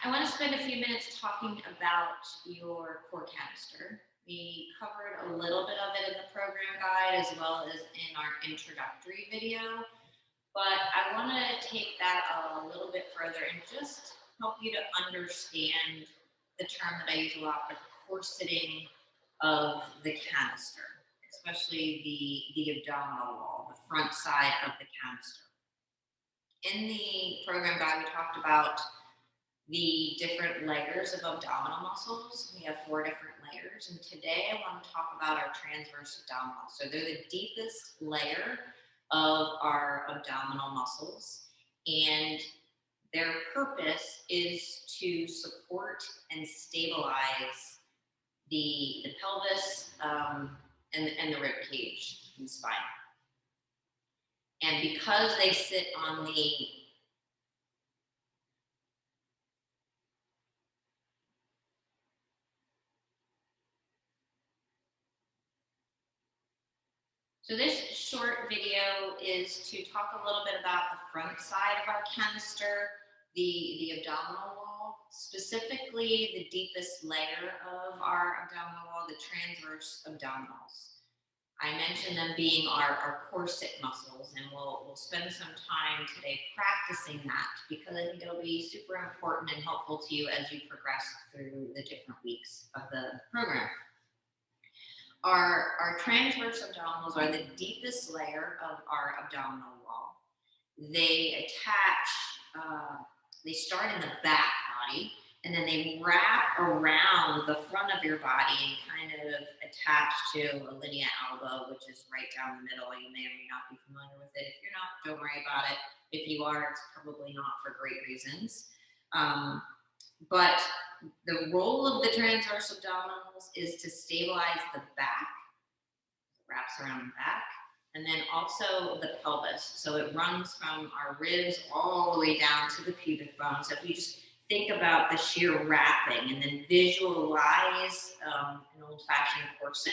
I want to spend a few minutes talking about your core canister. We covered a little bit of it in the program guide as well as in our introductory video, but I want to take that a little bit further and just help you to understand the term that I use a lot, the corseting of the canister, especially the abdominal wall, the front side of the canister. In the program guide, we talked about the different layers of abdominal muscles. We have 4 different layers, and today I want to talk about our transverse abdominals. So they're the deepest layer of our abdominal muscles, and their purpose is to support and stabilize the pelvis and the rib cage and spine. And because they sit on the So this short video is to talk a little bit about the front side of our canister, the abdominal wall, specifically the deepest layer of our abdominal wall, the transverse abdominals. I mentioned them being our corset muscles, and we'll spend some time today practicing that because I think it'll be super important and helpful to you as you progress through the different weeks of the program. Our transverse abdominals are the deepest layer of our abdominal wall. They attach, they start in the back body, and then they wrap around the front of your body and kind of attach to a linea alba, which is right down the middle. You may or may not be familiar with it. If you're not, don't worry about it. If you are, it's probably not for great reasons. But the role of the transverse abdominals is to stabilize the back, wraps around the back, and then also the pelvis. So it runs from our ribs all the way down to the pubic bone. So if you just think about the sheer wrapping and then visualize an old-fashioned corset,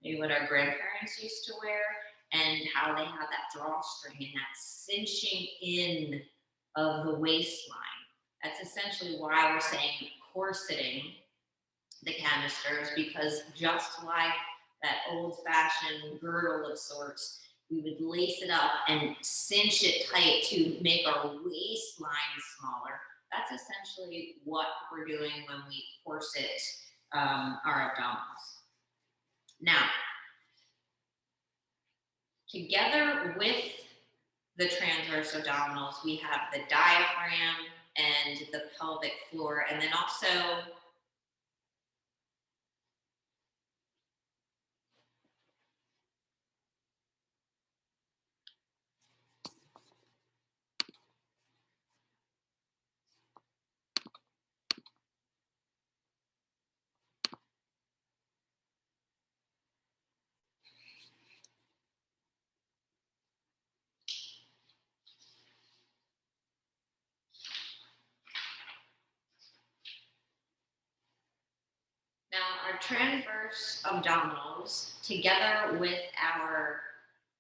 maybe what our grandparents used to wear, and how they had that drawstring and that cinching in of the waistline. That's essentially why we're saying corseting the canisters, because just like that old-fashioned girdle of sorts, we would lace it up and cinch it tight to make our waistline smaller. That's essentially what we're doing when we corset our abdominals. Now, together with the transverse abdominals, we have the diaphragm and the pelvic floor, and then also our transverse abdominals, together with our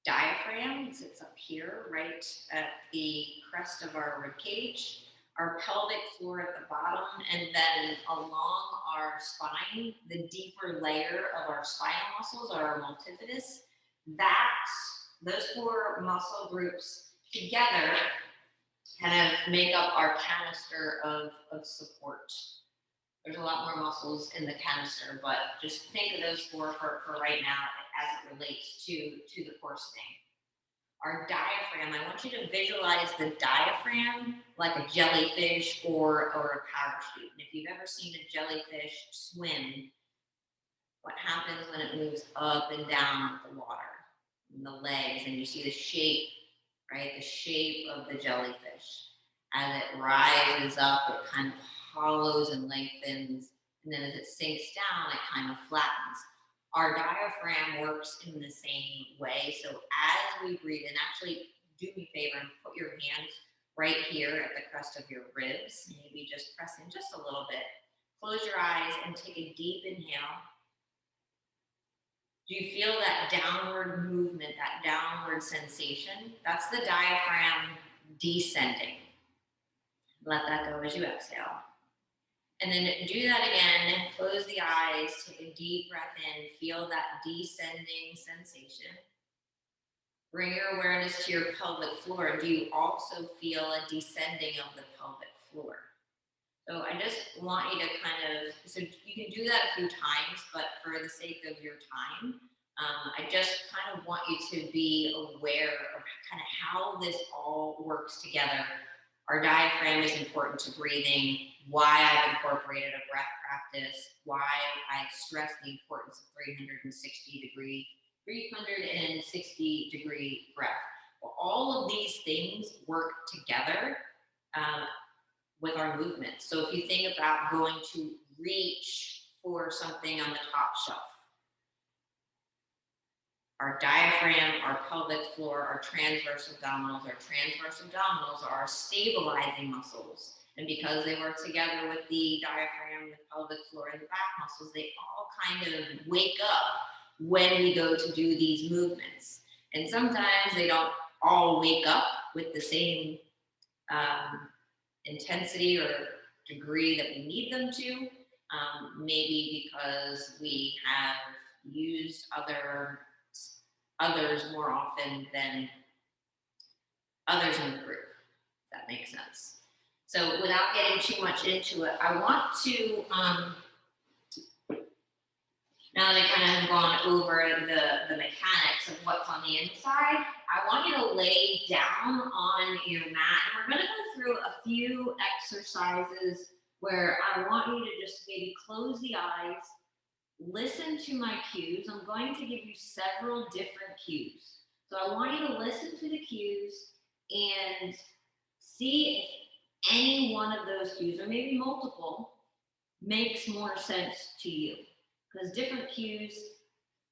diaphragm, it sits up here, right at the crest of our rib cage, our pelvic floor at the bottom, and then along our spine, the deeper layer of our spinal muscles are our multifidus. Those 4 muscle groups together kind of make up our canister of support. There's a lot more muscles in the canister, but just think of those 4 for right now as it relates to the corseting. Our diaphragm, I want you to visualize the diaphragm like a jellyfish or a parachute. And if you've ever seen a jellyfish swim, what happens when it moves up and down with the water and the legs, and you see the shape, right? The shape of the jellyfish. As it rises up, it kind of hollows and lengthens, and then as it sinks down, it kind of flattens. Our diaphragm works in the same way. So as we breathe, and actually do me a favor and put your hands right here at the crest of your ribs, maybe just press in just a little bit. Close your eyes and take a deep inhale. Do you feel that downward movement, that downward sensation? That's the diaphragm descending. Let that go as you exhale. And then do that again. Close the eyes, take a deep breath in, feel that descending sensation. Bring your awareness to your pelvic floor. Do you also feel a descending of the pelvic floor? So I just want you to so you can do that a few times, but for the sake of your time, I just kind of want you to be aware of kind of how this all works together. Our diaphragm is important to breathing, why I've incorporated a breath practice, why I stress the importance of 360 degree breath. Well, all of these things work together with our movement. So if you think about going to reach for something on the top shelf, our diaphragm, our pelvic floor, our transverse abdominals. Our transverse abdominals are our stabilizing muscles. And because they work together with the diaphragm, the pelvic floor, and the back muscles, they all kind of wake up when we go to do these movements. And sometimes they don't all wake up with the same intensity or degree that we need them to. Maybe because we have used others more often than others in the group, if that makes sense. So without getting too much into it, I want to, now that I kind of have gone over the mechanics of what's on the inside, I want you to lay down on your mat. And we're going to go through a few exercises where I want you to just maybe close the eyes, listen to my cues. I'm going to give you several different cues. So I want you to listen to the cues and see if any one of those cues, or maybe multiple, makes more sense to you. Because different cues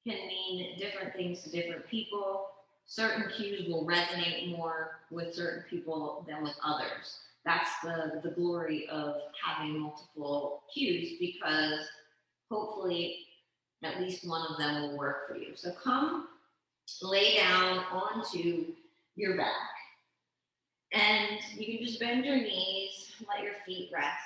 can mean different things to different people. Certain cues will resonate more with certain people than with others. That's the glory of having multiple cues, because hopefully at least one of them will work for you. So come lay down onto your back. And you can just bend your knees, let your feet rest.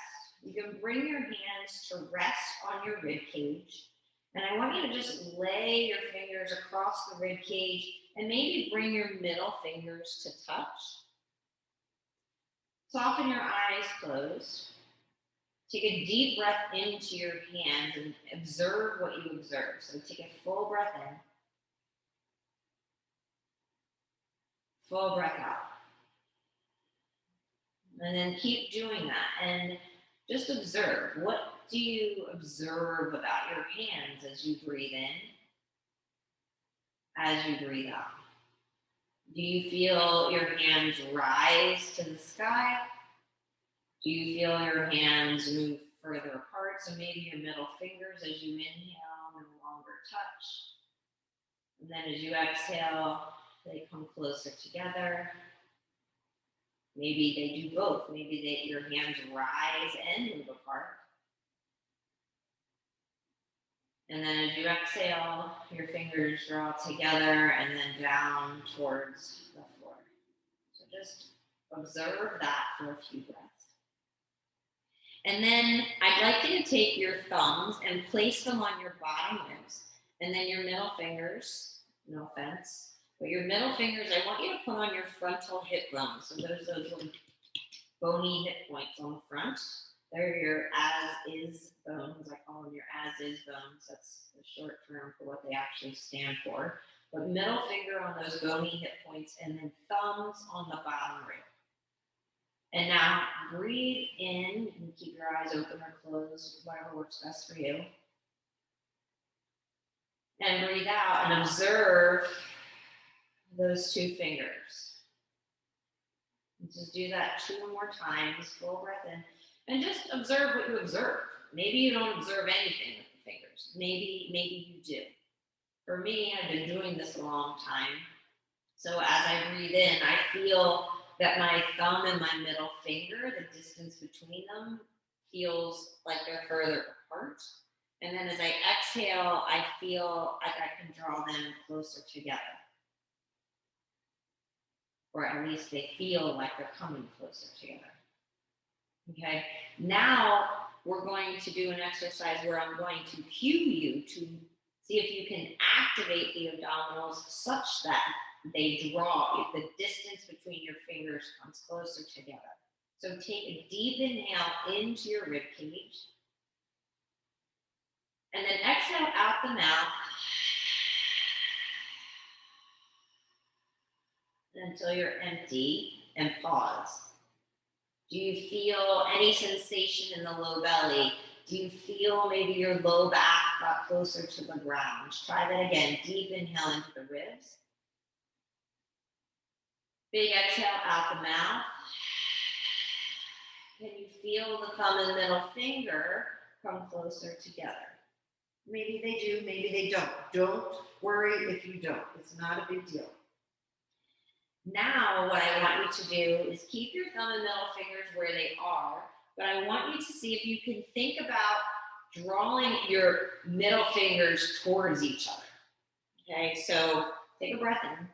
You can bring your hands to rest on your rib cage. And I want you to just lay your fingers across the rib cage and maybe bring your middle fingers to touch. Soften your eyes closed. Take a deep breath into your hands and observe what you observe. So take a full breath in. Full breath out. And then keep doing that. And just observe. What do you observe about your hands as you breathe in? As you breathe out? Do you feel your hands rise to the sky? Do you feel your hands move further apart? So maybe your middle fingers as you inhale no longer touch. And then as you exhale, they come closer together. Maybe they do both. Maybe your hands rise and move apart. And then as you exhale, your fingers draw together and then down towards the floor. So just observe that for a few breaths. And then I'd like you to take your thumbs and place them on your bottom ribs. And then your middle fingers, no offense, but your middle fingers, I want you to put on your frontal hip bones. So there's those little bony hip points on the front. They're your as-is bones. I call them your as-is bones. That's the short term for what they actually stand for. But middle finger on those bony hip points, and then thumbs on the bottom rib. And now breathe in. You can keep your eyes open or closed, whatever works best for you. And breathe out and observe those two fingers. And just do that 2 more times, full breath in. And just observe what you observe. Maybe you don't observe anything with the fingers. Maybe you do. For me, I've been doing this a long time. So as I breathe in, I feel that my thumb and my middle finger, the distance between them, feels like they're further apart. And then as I exhale, I feel like I can draw them closer together. Or at least they feel like they're coming closer together. Okay, now we're going to do an exercise where I'm going to cue you to see if you can activate the abdominals such that they draw, if the distance between your fingers comes closer together. So take a deep inhale into your rib cage, and then exhale out the mouth until you're empty, and pause. Do you feel any sensation in the low belly? Do you feel maybe your low back got closer to the ground? Try that again. Deep inhale into the ribs. Big exhale out the mouth. Can you feel the thumb and middle finger come closer together? Maybe they do, maybe they don't. Don't worry if you don't. It's not a big deal. Now, what I want you to do is keep your thumb and middle fingers where they are, but I want you to see if you can think about drawing your middle fingers towards each other. Okay, so take a breath in,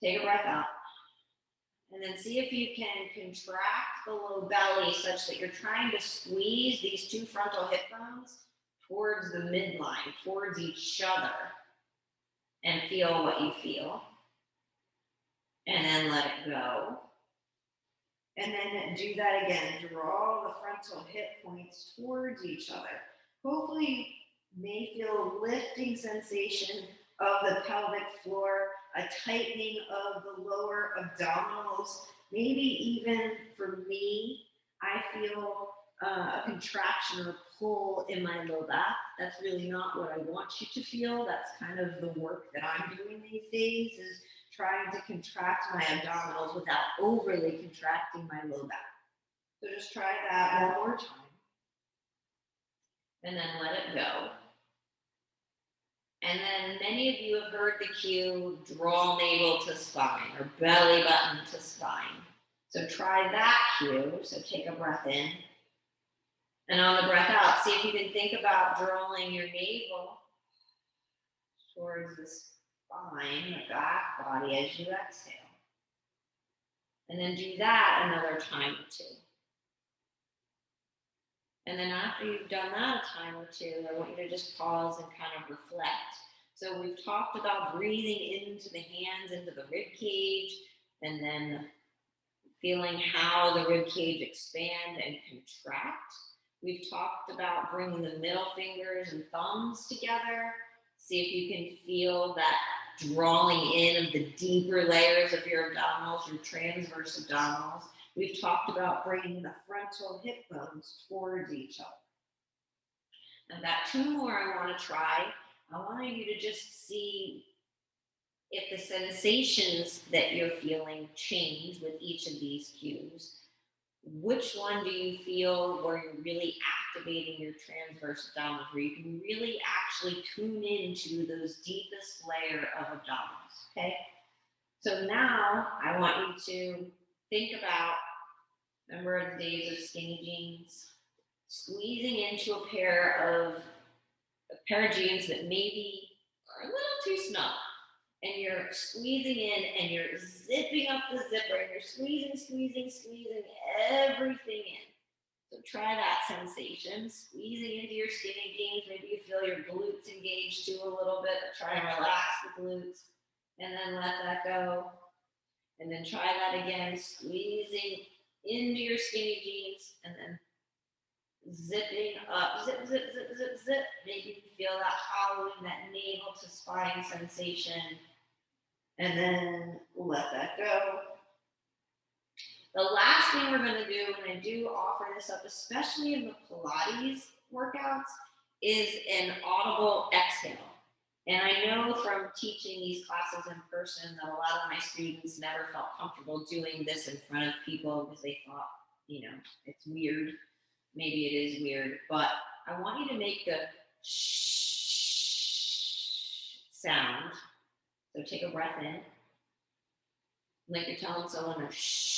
take a breath out, and then see if you can contract the low belly such that you're trying to squeeze these two frontal hip bones towards the midline, towards each other, and feel what you feel. And then let it go. And then do that again. Draw the frontal hip points towards each other. Hopefully you may feel a lifting sensation of the pelvic floor, a tightening of the lower abdominals. Maybe even for me, I feel a contraction or pull in my low back. That's really not what I want you to feel. That's kind of the work that I'm doing these days, is trying to contract my abdominals without overly contracting my low back. So just try that one more time. And then let it go. And then many of you have heard the cue, draw navel to spine or belly button to spine. So try that cue. So take a breath in. And on the breath out, see if you can think about drawing your navel towards the spine, the back body as you exhale. And then do that another time or two. And then after you've done that a time or two, I want you to just pause and kind of reflect. So we've talked about breathing into the hands, into the rib cage, and then feeling how the rib cage expand and contract. We've talked about bringing the middle fingers and thumbs together. See if you can feel that drawing in of the deeper layers of your abdominals, your transverse abdominals. We've talked about bringing the frontal hip bones towards each other. I've got two more I want to try. I want you to just see if the sensations that you're feeling change with each of these cues. Which one do you feel where you're really activating your transverse abdominals, where you can really actually tune into those deepest layer of abdominals, okay? So now I want you to think about, remember the days of skinny jeans, squeezing into a pair of jeans that maybe are a little too snug. And you're squeezing in and you're zipping up the zipper and you're squeezing everything in. So try that sensation, squeezing into your skinny jeans. Maybe you feel your glutes engaged too a little bit, but try and relax the glutes and then let that go. And then try that again, squeezing into your skinny jeans and then zipping up, zip. Maybe you feel that hollowing, that navel to spine sensation. And then let that go. The last thing we're going to do, and I do offer this up, especially in the Pilates workouts, is an audible exhale. And I know from teaching these classes in person that a lot of my students never felt comfortable doing this in front of people because they thought, it's weird. Maybe it is weird, but I want you to make the shh sound. So take a breath in. Like you're telling someone to shh.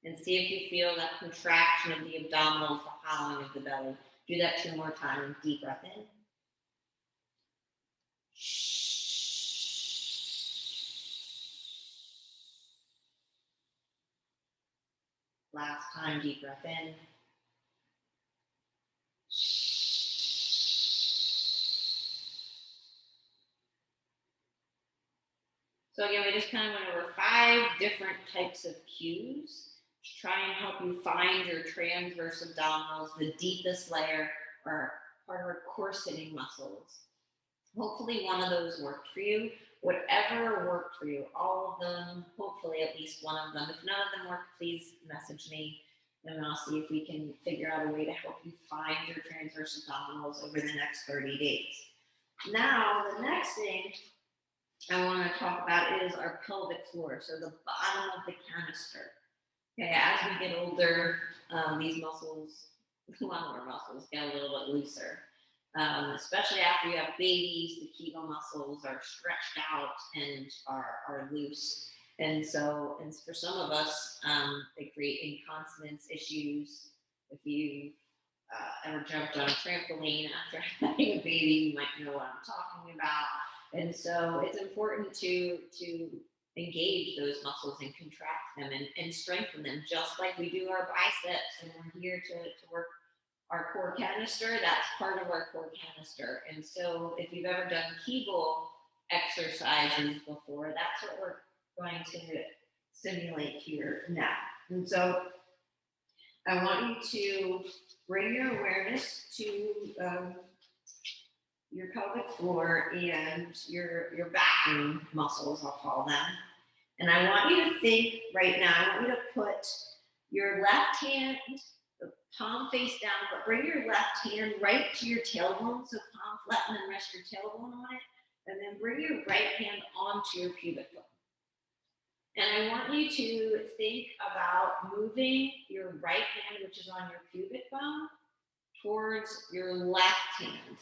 And see if you feel that contraction of the abdominals, the hollowing of the belly. Do that 2 more times. Deep breath in. Last time, deep breath in. So again, we just kind of went over 5 different types of cues to try and help you find your transverse abdominals, the deepest layer, or part of our corseting muscles. Hopefully one of those worked for you. Whatever worked for you, all of them, hopefully at least one of them. If none of them work, please message me and I'll see if we can figure out a way to help you find your transverse abdominals over the next 30 days. Now, the next thing I want to talk about is our pelvic floor, so the bottom of the canister. Okay, as we get older, these muscles, a lot of our muscles get a little bit looser. Especially after you have babies, the Kegel muscles are stretched out and are loose. And so, and for some of us, they create incontinence issues. If you ever jumped on a trampoline after having a baby, you might know what I'm talking about. And so it's important to engage those muscles and contract them and strengthen them, just like we do our biceps, and we're here to work our core canister. That's part of our core canister. And so if you've ever done Kegel exercises before, that's what we're going to simulate here now. And so I want you to bring your awareness to your pelvic floor and your bathroom muscles, I'll call them. And I want you to think right now, I want you to put your left hand, the palm face down, but bring your left hand right to your tailbone, so palm flat, and then rest your tailbone on it, and then bring your right hand onto your pubic bone. And I want you to think about moving your right hand, which is on your pubic bone, towards your left hand.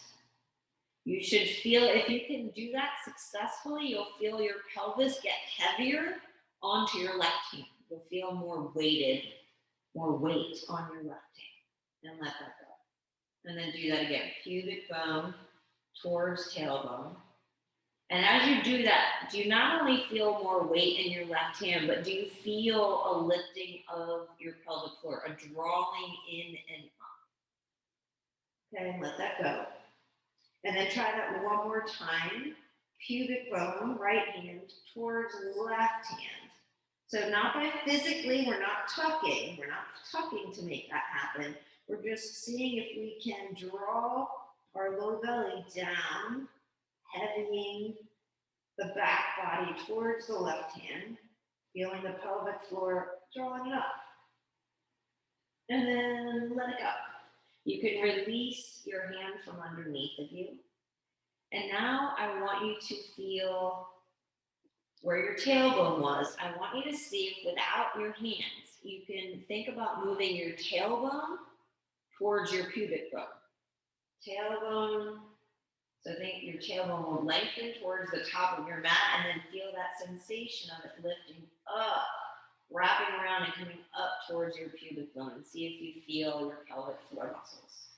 You should feel, if you can do that successfully, you'll feel your pelvis get heavier onto your left hand. You'll feel more weight on your left hand. And let that go. And then do that again. Pubic bone towards tailbone. And as you do that, do you not only feel more weight in your left hand, but do you feel a lifting of your pelvic floor, a drawing in and up? Okay, let that go. And then try that one more time. Pubic bone, right hand towards left hand. So not by physically, we're not tucking to make that happen. We're just seeing if we can draw our low belly down, heavying the back body towards the left hand, feeling the pelvic floor drawing it up. And then let it go. You can release your hand from underneath of you. And now I want you to feel where your tailbone was. I want you to see, without your hands, you can think about moving your tailbone towards your pubic bone. Tailbone, so think your tailbone will lengthen towards the top of your mat, and then feel that sensation of it lifting up, wrapping around and coming up towards your pubic bone. And see if you feel your pelvic floor muscles.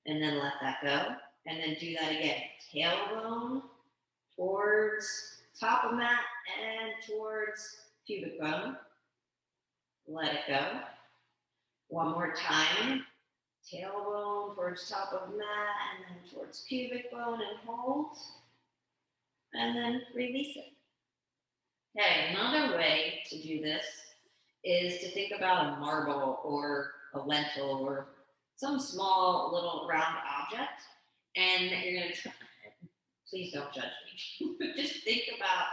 And then let that go. And then do that again. Tailbone towards top of mat and towards pubic bone. Let it go. One more time. Tailbone towards top of mat and then towards pubic bone, and hold. And then release it. Okay, another way to do this is to think about a marble or a lentil or some small little round object. And you're going to try, please don't judge me, but just think about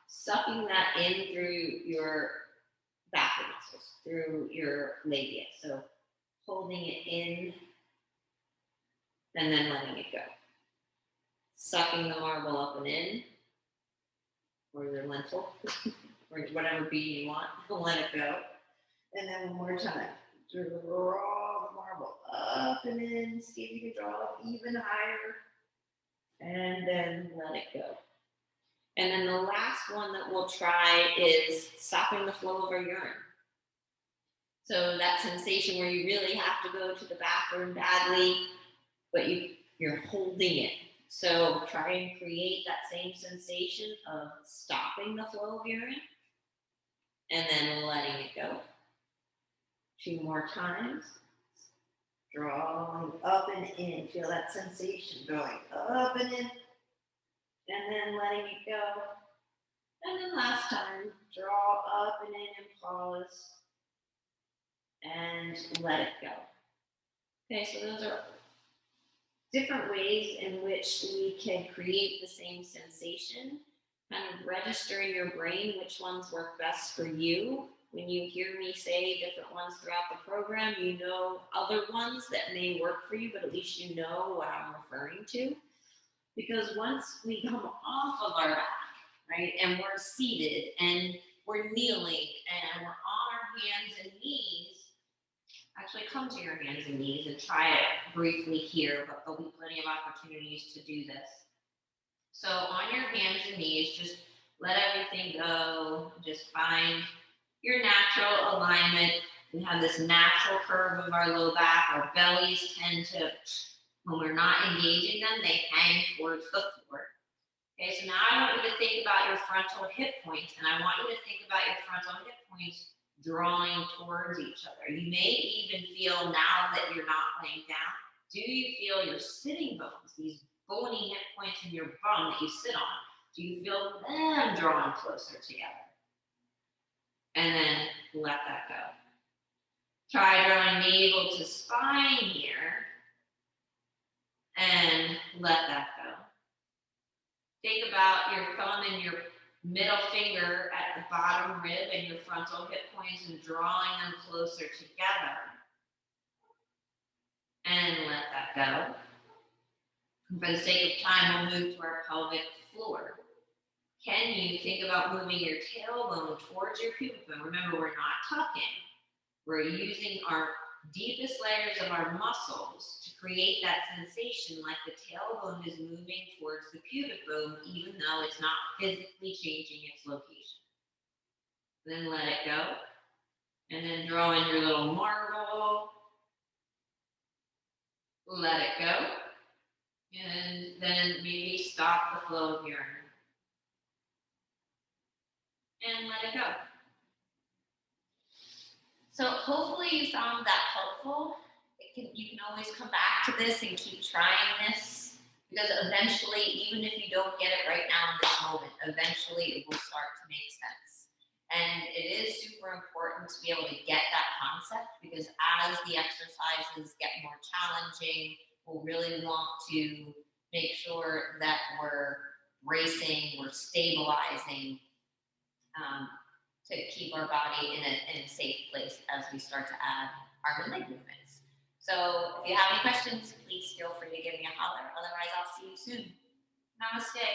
sucking that in through your bathroom muscles, through your labia. So holding it in and then letting it go. Sucking the marble up and in, or your lentil, or whatever bead you want, let it go. And then one more time, draw the marble up and in, see if you can draw it even higher, and then let it go. And then the last one that we'll try is stopping the flow of our urine. So that sensation where you really have to go to the bathroom badly, but you're holding it. So try and create that same sensation of stopping the flow of urine and then letting it go. 2 more times. Drawing up and in. Feel that sensation going up and in. And then letting it go. And then last time, draw up and in and pause. And let it go. Okay, so those are different ways in which we can create the same sensation. Kind of register in your brain which ones work best for you. When you hear me say different ones throughout the program, you know other ones that may work for you, but at least you know what I'm referring to. Because once we come off of our back, right, and we're seated and we're kneeling and we're on our hands and knees, actually come to your hands and knees and try it briefly here, but there'll be plenty of opportunities to do this. So on your hands and knees, just let everything go. Just find your natural alignment. We have this natural curve of our low back. Our bellies tend to, when we're not engaging them, they hang towards the floor. Okay, so now I want you to think about your frontal hip points, and I want you to think about your frontal hip points drawing towards each other. You may even feel now that you're not laying down, do you feel your sitting bones, these bony hip points in your bum that you sit on, do you feel them drawing closer together? And then let that go. Try drawing navel to spine here and let that go. Think about your thumb and your middle finger at the bottom rib and your frontal hip points and drawing them closer together. And let that go. And for the sake of time, we'll move to our pelvic floor. Can you think about moving your tailbone towards your pubic bone? Remember, we're not tucking. We're using our deepest layers of our muscles to create that sensation like the tailbone is moving towards the pubic bone, even though it's not physically changing its location. Then let it go. And then draw in your little marble. Let it go. And then maybe stop the flow of urine. And let it go. So hopefully you found that helpful. You can always come back to this and keep trying this, because eventually, even if you don't get it right now in this moment, eventually it will start to make sense. And it is super important to be able to get that concept, because as the exercises get more challenging, we'll really want to make sure that we're bracing, we're stabilizing, to keep our body in a safe place as we start to add arm and leg movements. So if you have any questions, please feel free to give me a holler. Otherwise, I'll see you soon. Namaste.